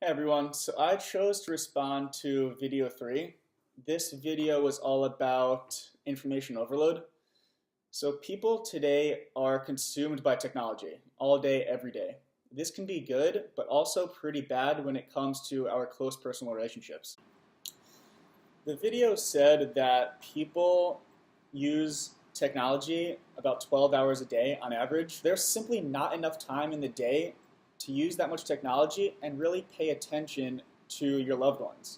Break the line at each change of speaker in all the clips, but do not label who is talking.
Hey everyone, so I chose to respond to video 3. This video was all about information overload. So people today are consumed by technology all day, every day. This can be good, but also pretty bad when it comes to our close personal relationships. The video said that people use technology about 12 hours a day on average. There's simply not enough time in the day to use that much technology and really pay attention to your loved ones.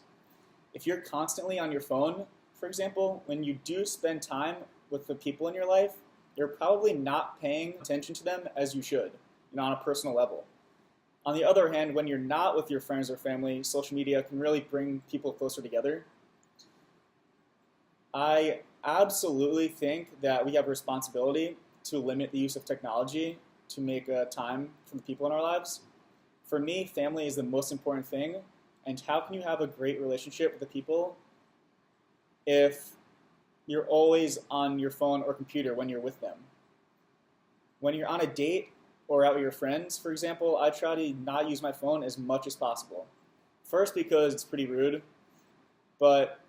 If you're constantly on your phone, for example, when you do spend time with the people in your life, you're probably not paying attention to them as you should, on a personal level. On the other hand, when you're not with your friends or family, social media can really bring people closer together. I absolutely think that we have a responsibility to limit the use of technology to make time for the people in our lives. For me, family is the most important thing. And how can you have a great relationship with the people if you're always on your phone or computer when you're with them? When you're on a date or out with your friends, for example, I try to not use my phone as much as possible. First, because it's pretty rude, but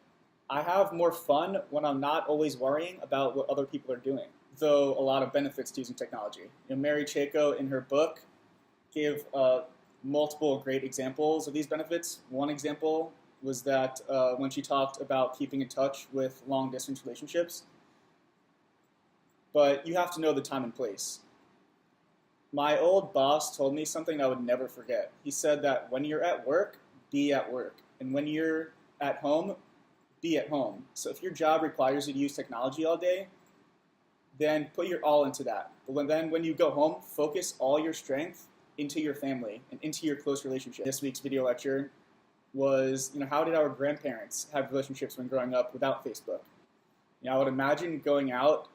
I have more fun when I'm not always worrying about what other people are doing, though a lot of benefits to using technology. Mary Chayko, in her book, gave multiple great examples of these benefits. One example was that when she talked about keeping in touch with long-distance relationships, but you have to know the time and place. My old boss told me something I would never forget. He said that when you're at work, be at work. And when you're at home, be at home. So if your job requires you to use technology all day, then put your all into that. But then when you go home, focus all your strength into your family and into your close relationship. This week's video lecture was, how did our grandparents have relationships when growing up without Facebook? I would imagine going out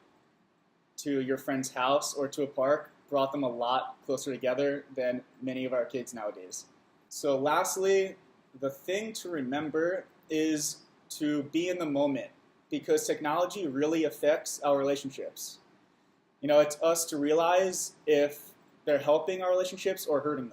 to your friend's house or to a park brought them a lot closer together than many of our kids nowadays. So lastly, the thing to remember is to be in the moment, because technology really affects our relationships. It's us to realize if they're helping our relationships or hurting them.